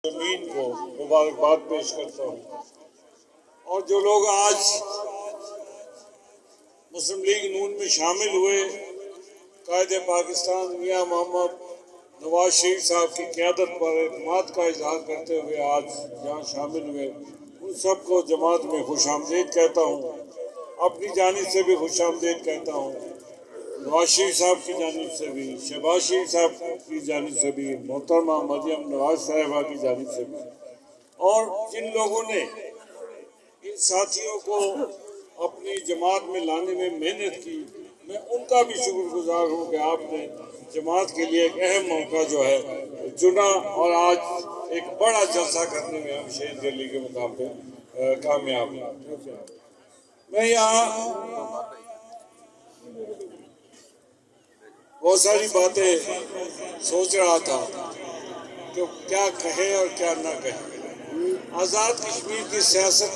زمین کو مبارکباد پیش کرتا ہوں، اور جو لوگ آج مسلم لیگ نون میں شامل ہوئے، قائد پاکستان میاں محمد نواز شریف صاحب کی قیادت پر اعتماد کا اظہار کرتے ہوئے آج یہاں شامل ہوئے، ان سب کو جماعت میں خوش آمدید کہتا ہوں، اپنی جانب سے بھی خوش آمدید کہتا ہوں، نواز شریف صاحب کی جانب سے بھی، شہباز شریف صاحب کی جانب سے بھی، محترمہ مریم نواز صاحبہ کی جانب سے بھی، اور جن لوگوں نے ان ساتھیوں کو اپنی جماعت میں لانے میں محنت کی، میں ان کا بھی شکر گزار ہوں کہ آپ نے جماعت کے لیے ایک اہم موقع جو ہے چنا، اور آج ایک بڑا جلسہ کرنے میں ہم شہید دہلی کے مقام پہ کامیاب ہیں۔ میں یہاں بہت ساری باتیں سوچ رہا تھا کہ کیا کہے اور کیا نہ کہے۔ آزاد کشمیر کی سیاست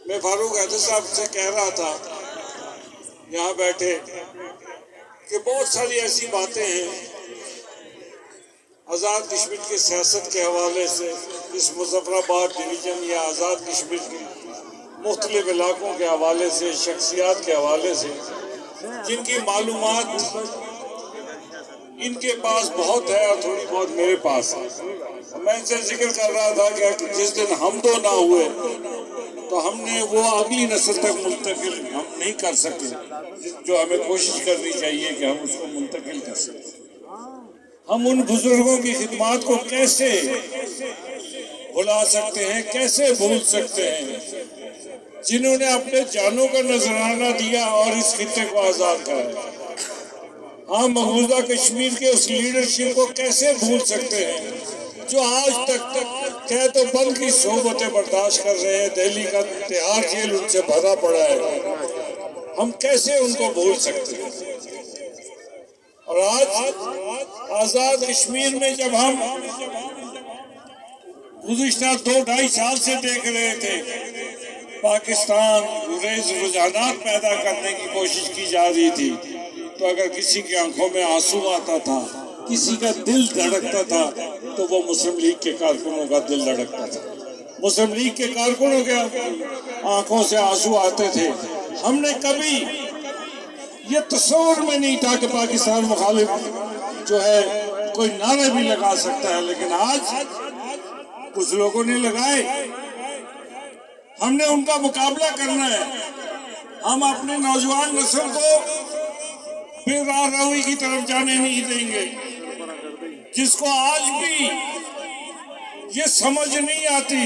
میں فاروق حیدر صاحب سے کہہ رہا تھا یہاں بیٹھے کہ بہت ساری ایسی باتیں ہیں آزاد کشمیر کی سیاست کے حوالے سے، اس مظفر آباد ڈویژن یا آزاد کشمیر کی مختلف علاقوں کے حوالے سے، شخصیات کے حوالے سے، جن کی معلومات ان کے پاس بہت ہے اور تھوڑی بہت میرے پاس ہے۔ میں ان سے ذکر کر رہا تھا کہ جس دن ہم دو نہ ہوئے تو ہم نے وہ اگلی نسل تک منتقل ہم نہیں کر سکے جو ہمیں کوشش کرنی چاہیے کہ ہم اس کو منتقل کر سکیں۔ ہم ان بزرگوں کی خدمات کو کیسے بھلا سکتے ہیں، کیسے بھول سکتے ہیں، جنہوں نے اپنے جانوں کا نذرانہ دیا اور اس خطے کو آزاد کرایا۔ ہم مقبوضہ کشمیر کے اس لیڈرشپ کو کیسے بھول سکتے ہیں جو آج تک قید و بند کی صحبتیں برداشت کر رہے ہیں، دہلی کا تہاڑ جیل ان سے بھرا پڑا ہے، ہم کیسے ان کو بھول سکتے ہیں؟ اور آج آزاد کشمیر میں جب ہم گزشتہ 2-2.5 سال سے دیکھ رہے تھے پاکستان ریز رجحانات پیدا کرنے کی کوشش کی جا رہی تھی، تو اگر کسی کی آنکھوں میں آنسو آتا تھا، کسی کا دل دھڑکتا تھا، تو وہ مسلم لیگ کے کارکنوں کا دل دھڑکتا تھا، مسلم لیگ کے کارکنوں کے آنکھوں سے آنسو آتے تھے۔ ہم نے کبھی یہ تصور میں نہیں تھا کہ پاکستان مخالف جو ہے کوئی نعرے بھی لگا سکتا ہے، لیکن آج کچھ لوگوں نے لگائے، ہم نے ان کا مقابلہ کرنا ہے۔ ہم اپنے نوجوان نسل کو بے راہ روی کی طرف جانے نہیں دیں گے، جس کو آج بھی یہ سمجھ نہیں آتی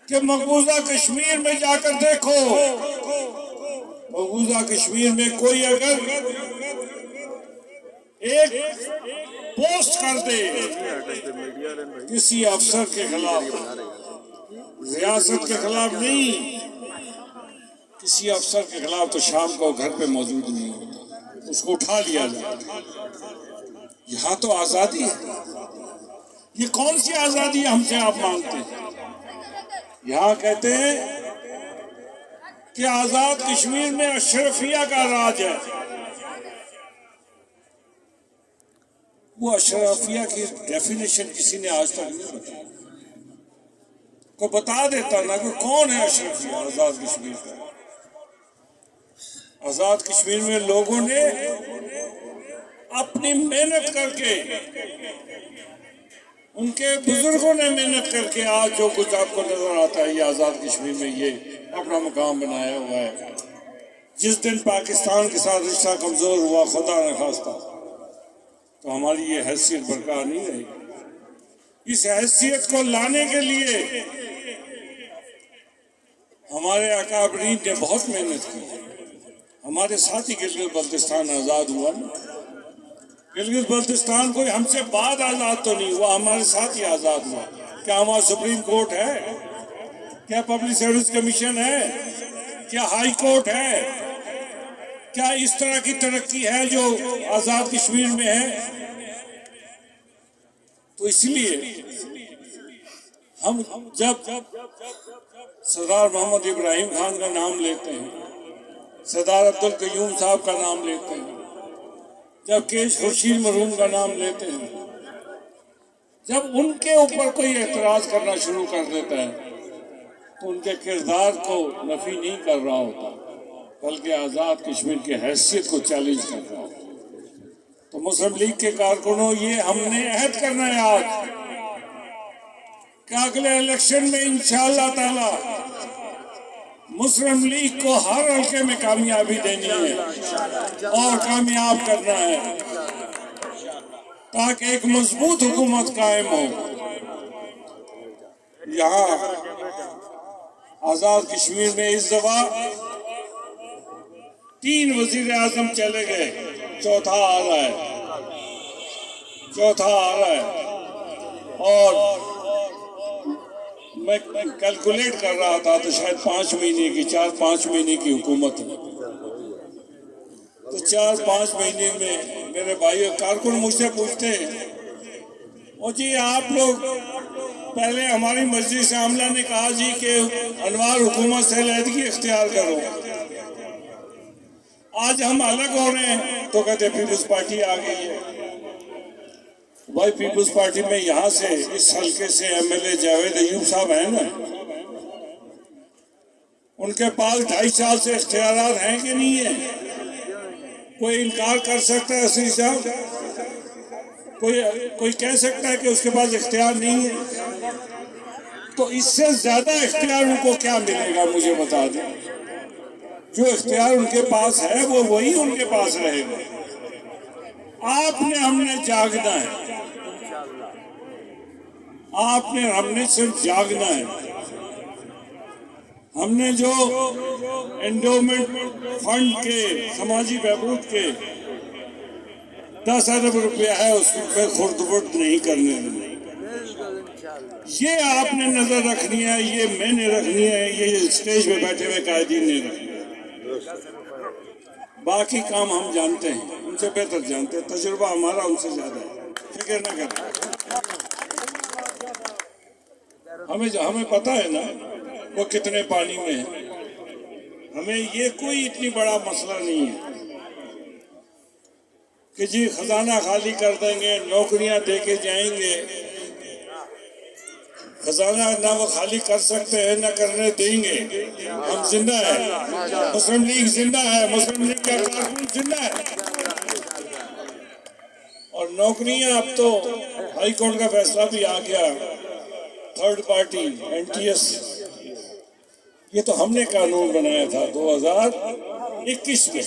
کہ مقبوضہ کشمیر میں جا کر دیکھو، مقبوضہ کشمیر میں کوئی اگر ایک پوسٹ کر دے کسی افسر کے خلاف، ریاست کے خلاف نہیں، کسی افسر کے خلاف، تو شام کو گھر پہ موجود نہیں ہوتا، اس کو اٹھا لیا جاتا۔ یہاں تو آزادی ہے، یہ کون سی آزادی ہم سے آپ مانگتے ہیں؟ یہاں کہتے ہیں کہ آزاد کشمیر میں اشرفیہ کا راج ہے۔ وہ اشرفیہ کی ڈیفینیشن کسی نے آج تک نہیں بتائی، کو بتا دیتا نا کہ کون ہے اشرفیہ آزاد کشمیر کا۔ آزاد کشمیر میں لوگوں نے اپنی محنت کر کے، ان کے بزرگوں نے محنت کر کے آج جو کچھ آپ کو نظر آتا ہے، یہ آزاد کشمیر میں یہ اپنا مقام بنایا ہوا ہے۔ جس دن پاکستان کے ساتھ رشتہ کمزور ہوا، خدا نہ خواستہ، تو ہماری یہ حیثیت برقرار نہیں رہی۔ اس حیثیت کو لانے کے لیے ہمارے اکابرین نے بہت محنت کی۔ ہمارے ساتھی گلگت بلتستان آزاد ہوا نا، گلگت بلتستان کوئی ہم سے بعد آزاد تو نہیں ہوا، ہمارے ساتھ ہی آزاد ہوا۔ کیا ہمارا سپریم کورٹ ہے؟ کیا پبلک سروس کمیشن ہے؟ کیا ہائی کورٹ ہے؟ کیا اس طرح کی ترقی ہے جو آزاد کشمیر میں ہے؟ تو اس لیے ہم جب سردار محمد ابراہیم خان کا نام لیتے ہیں، سردار عبدالقیوم صاحب کا نام لیتے ہیں، جب کیش خورشید مرحوم کا نام لیتے ہیں، جب ان کے اوپر کوئی اعتراض کرنا شروع کر دیتا ہے تو ان کے کردار کو نفی نہیں کر رہا ہوتا بلکہ آزاد کشمیر کی حیثیت کو چیلنج کر رہا ہوتا. تو مسلم لیگ کے کارکنوں یہ ہم نے عہد کرنا ہے آج کہ اگلے الیکشن میں انشاءاللہ تعالی مسلم لیگ کو ہر حلقے میں کامیابی دینی ہے اور کامیاب کرنا ہے تاکہ ایک مضبوط حکومت قائم ہو. یہاں آزاد کشمیر میں اس دفعہ 3 وزیر اعظم چلے گئے, چوتھا آ رہا ہے. اور میں کیلکولیٹ کر رہا تھا تو شاید 5 مہینے کی 4-5 مہینے کی حکومت ہے. تو 4-5 مہینے میں میرے بھائی کارکن مجھ سے پوچھتے ہیں اور جی آپ لوگ پہلے ہماری مجلس عاملہ نے کہا جی کہ انوار حکومت سے علیحدگی اختیار کرو, آج ہم الگ ہو رہے ہیں تو کہتے پیپلز پارٹی آ گئی ہے. بھائی پیپلز پارٹی میں یہاں سے اس حلقے سے M L A Javed Ayub صاحب ہیں نا, ان کے پاس 2.5 سال سے اختیارات ہیں کہ نہیں ہیں؟ کوئی انکار کر سکتا ہے اسی صاحب؟ کوئی کہہ سکتا ہے کہ اس کے پاس اختیار نہیں ہے؟ تو اس سے زیادہ اختیار ان کو کیا ملے گا مجھے بتا دیں. جو اختیار ان کے پاس ہے وہ وہی ان کے پاس رہے گا. ہم نے جاگنا ہے, ہم نے صرف جاگنا ہے. ہم نے جو انڈومنٹ فنڈ کے سماجی بہبود کے 10 ارب روپیہ ہے اس پہ خرد برد نہیں کرنے دیں. یہ آپ نے نظر رکھنی ہے, یہ میں نے رکھنی ہے, یہ اسٹیج پہ بیٹھے ہوئے قائدین نے رکھنی ہے. باقی کام ہم جانتے ہیں, ان سے بہتر جانتے ہیں, تجربہ ہمارا ان سے زیادہ ہے, فکر نہ کریں. ہمیں پتہ ہے نا وہ کتنے پانی میں ہے. ہمیں یہ کوئی اتنی بڑا مسئلہ نہیں ہے کہ جی خزانہ خالی کر دیں گے, نوکریاں دے کے جائیں گے. خزانہ نہ وہ خالی کر سکتے ہیں نہ کرنے دیں گے. ہم زندہ ہیں, مسلم لیگ زندہ ہے, مسلم لیگ کا کارکن زندہ ہے. اور نوکریاں اب تو ہائی کورٹ کا فیصلہ بھی آ گیا, 3rd پارٹی NTS, یہ تو ہم نے قانون بنایا تھا 2021 میں,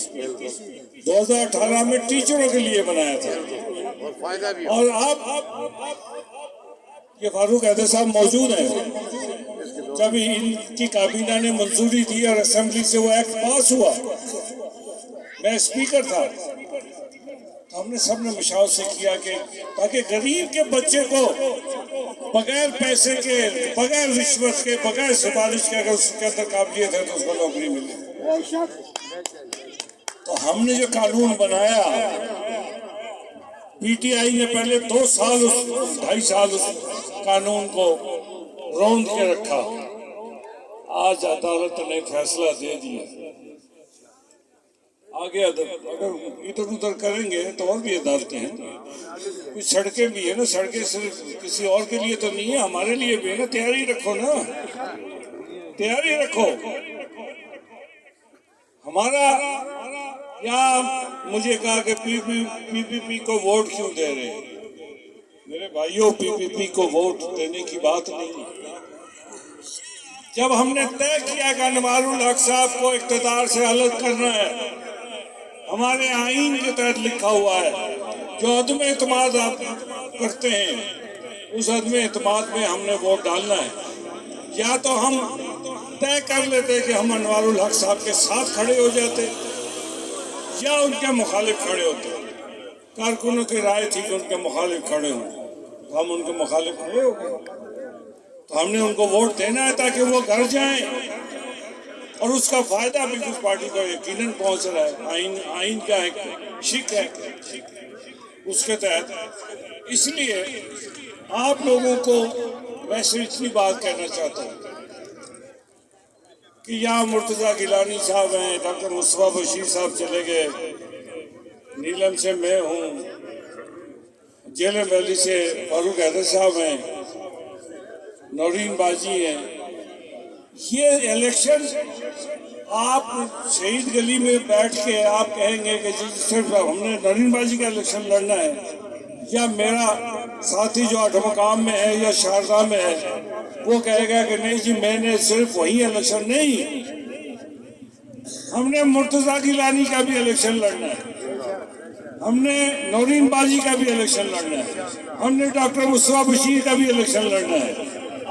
2018 میں ٹیچروں کے لیے بنایا تھا. اور اب یہ فاروق حیدر صاحب موجود ہیں, جب ان کی کابینہ نے منظوری دی اور اسمبلی سے وہ ایکٹ پاس ہوا, میں اسپیکر تھا, تو ہم نے سب نے مشاورت سے کیا کہ تاکہ غریب کے بچے کو بغیر پیسے کے, بغیر رشوت کے, بغیر سفارش کے اگر اس کے اندر قابلیت ہے تو اس کو نوکری ملے. تو ہم نے جو قانون بنایا, پی ٹی آئی نے پہلے 2 سال 2.5 سال اس قانون کو روند کے رکھا. آج عدالت نے فیصلہ دے دیا. آگے اگر ادھر ادھر کریں گے تو اور بھی عدالتیں ہیں, کچھ سڑکیں بھی ہیں نا, سڑکیں صرف کسی اور کے لیے تو نہیں ہے, ہمارے لیے بھی ہے نا. تیاری رکھو نا, تیاری رکھو. ہمارا یا مجھے کہا کہ پی پی کو ووٹ کیوں دے رہے ہیں. میرے بھائیوں, پی کو ووٹ دینے کی بات نہیں. جب ہم نے طے کیا کہ انوار الحق صاحب کو اقتدار سے الگ کرنا ہے, ہمارے آئین کے تحت لکھا ہوا ہے جو عدم اعتماد آپ کرتے ہیں اس عدم اعتماد میں ہم نے ووٹ ڈالنا ہے. یا تو ہم طے کر لیتے کہ ہم انوار الحق صاحب کے ساتھ کھڑے ہو جاتے یا ان کے مخالف کھڑے ہوتے. کارکنوں کی رائے تھی کہ ان کے مخالف کھڑے ہوں, تو ہم ان کے مخالف کھڑے ہو گئے. تو ہم نے ان کو ووٹ دینا ہے تاکہ وہ گھر جائیں, اور اس کا فائدہ پیپلز پارٹی کو یقیناً پہنچ رہا ہے. آئین کا ایک شک ہے اس کے تحت. اس لیے آپ لوگوں کو ویسے اتنی بات کہنا چاہتا ہوں کہ یہاں مرتضیٰ گیلانی صاحب ہیں, ڈاکٹر مصطفیٰ بشیر صاحب چلے گئے, نیلم سے میں ہوں, جیلم ویلی سے فاروق حیدر صاحب ہیں، نورین باجی ہیں. یہ الیکشن آپ شہید گلی میں بیٹھ کے آپ کہیں گے کہ جی صرف ہم نے نورین باجی کا الیکشن لڑنا ہے، یا میرا ساتھی جو آٹھ مقام میں ہے یا شارجہ میں ہے وہ کہے گا کہ نہیں جی میں نے صرف وہی الیکشن. نہیں، ہم نے مرتضیٰ گیلانی کا بھی الیکشن لڑنا ہے، ہم نے نورین باجی کا بھی الیکشن لڑنا ہے، ہم نے ڈاکٹر مصطفیٰ بشیر کا بھی الیکشن لڑنا ہے.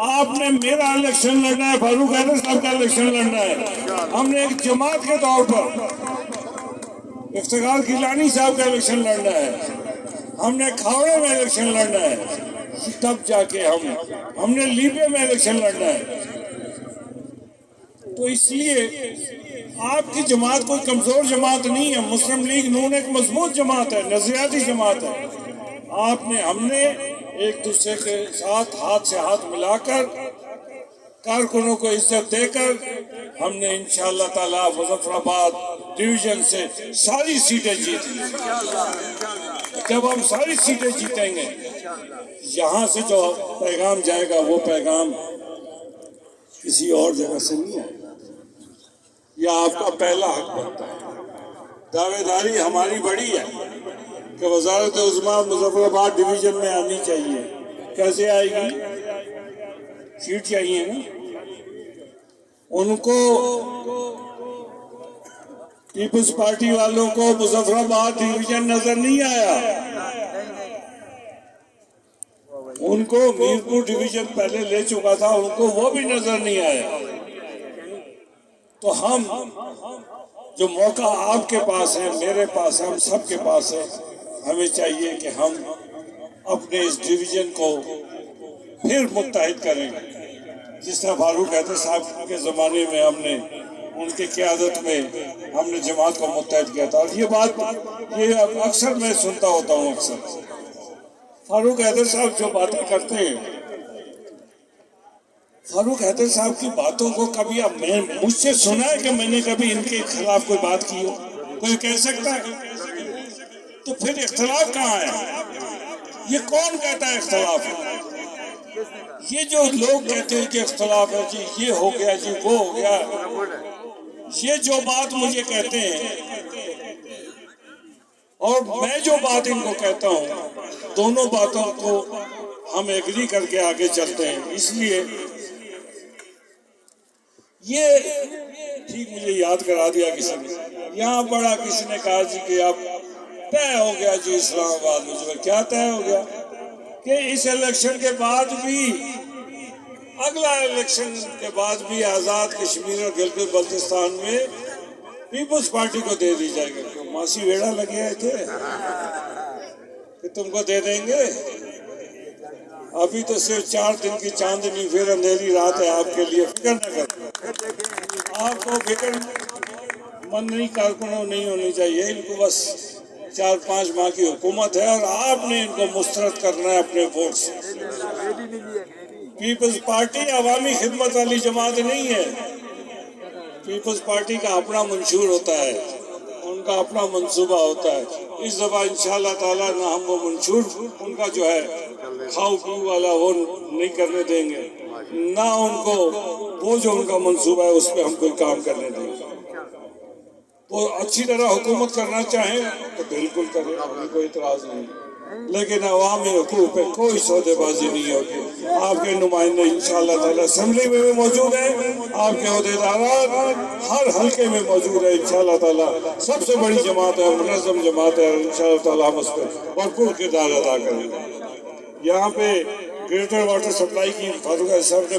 آپ نے میرا الیکشن لڑنا ہے، فاروق حیدر صاحب کا الیکشن لڑنا ہے. ہم نے ایک جماعت کے طور پر افتخار گیلانی صاحب کا الیکشن لڑنا ہے، ہم نے کھاوڑے میں الیکشن لڑنا ہے، تب جا کے ہم نے لیبیا میں الیکشن لڑنا ہے. تو اس لیے آپ کی جماعت کوئی کمزور جماعت نہیں ہے. مسلم لیگ نون ایک مضبوط جماعت ہے، نظریاتی جماعت ہے. ہم نے ایک دوسرے کے ساتھ ہاتھ سے ہاتھ ملا کر کارکنوں کو عزت دے کر ہم نے انشاءاللہ تعالی مظفر آباد ڈویژن سے ساری سیٹیں جیت لی. جب ہم ساری سیٹیں جیتیں گے، یہاں سے جو پیغام جائے گا وہ پیغام کسی اور جگہ سے نہیں آئے گا. یہ آپ کا پہلا حق بنتا ہے. دعوے داری ہماری بڑی ہے کہ وزارت عظمیٰ مظفر آباد ڈویژن میں آنی چاہیے. کیسے آئے گی؟ سیٹ چاہیے نا. ان کو پیپلز پارٹی والوں کو مظفر آباد ڈویژن نظر نہیں آیا. ان کو میرپور ڈویژن پہلے لے چکا تھا، ان کو وہ بھی نظر نہیں آیا. تو ہم جو موقع آپ کے پاس ہے، میرے پاس ہے، ہم سب کے پاس ہے، ہمیں چاہیے کہ ہم اپنے اس ڈویژن کو پھر متحد کریں. جس طرح فاروق حیدر صاحب کے زمانے میں ہم نے ان کی قیادت میں ہم نے جماعت کو متحد کیا تھا. اور یہ بات یہ اکثر میں سنتا ہوتا ہوں. اکثر فاروق حیدر صاحب جو باتیں کرتے ہیں، فاروق حیدر صاحب کی باتوں کو کبھی مجھ سے سنا ہے کہ میں نے کبھی ان کے خلاف کوئی بات کی ہو؟ کوئی کہہ سکتا ہے؟ تو پھر اختلاف کہاں ہے؟ یہ کون کہتا ہے اختلاف ہے؟ یہ جو لوگ کہتے ہیں کہ اختلاف ہے، جی یہ ہو گیا، جی وہ ہو گیا، یہ جو بات مجھے کہتے ہیں اور میں جو بات ان کو کہتا ہوں، دونوں باتوں کو ہم ایگری کر کے آگے چلتے ہیں. اس لیے یہ ٹھیک مجھے یاد کرا دیا کسی نے. یہاں بڑا کسی نے کہا جی کہ اب طے ہو گیا جی اسلام آباد میں. کیا طے ہو گیا؟ کہ اس الیکشن کے بعد بھی، اگلا الیکشن کے بعد بھی آزاد کشمیر اور گلگت بلتستان میں پیپلز پارٹی کو دے دی جائے گا. ماسی ویڑا لگے آئے تھے کہ تم کو دے دیں گے. ابھی تو صرف 4 دن کی چاندنی، پھر اندھیری رات ہے آپ کے لیے. فکر نہ کریں، آپ کو فکر مند نہیں کارکنوں نہیں ہونی چاہیے. ان کو بس 4-5 ماہ کی حکومت ہے اور آپ نے ان کو مسترد کرنا ہے اپنے ووٹ سے. پیپلز پارٹی عوامی خدمت والی جماعت نہیں ہے. پیپلز پارٹی کا اپنا منشور ہوتا ہے، ان کا اپنا منصوبہ ہوتا ہے. اس دفعہ انشاءاللہ تعالیٰ نہ ہم وہ منشور ان کا جو ہے کھاؤ پیو والا وہ نہیں کرنے دیں گے، نہ ان کو وہ جو ان کا منصوبہ ہے اس پہ ہم کوئی کام کرنے دیں گے. وہ اچھی طرح حکومت کرنا چاہیں تو بالکل کریں، ہمیں کوئی اعتراض نہیں، لیکن عوامی حقوق پہ کوئی سودے بازی نہیں ہوگی. آپ کے نمائندے انشاءاللہ تعالی اسمبلی میں بھی موجود ہیں، آپ کے عہدیداران ہر حلقے میں موجود ہیں انشاءاللہ تعالی. سب سے بڑی جماعت ہے، منظم جماعت ہے، انشاءاللہ تعالی ہم اس پہ بھرپور کردار ادا کریں گے. یہاں پہ گریٹر واٹر سپلائی کی فاروق صاحب نے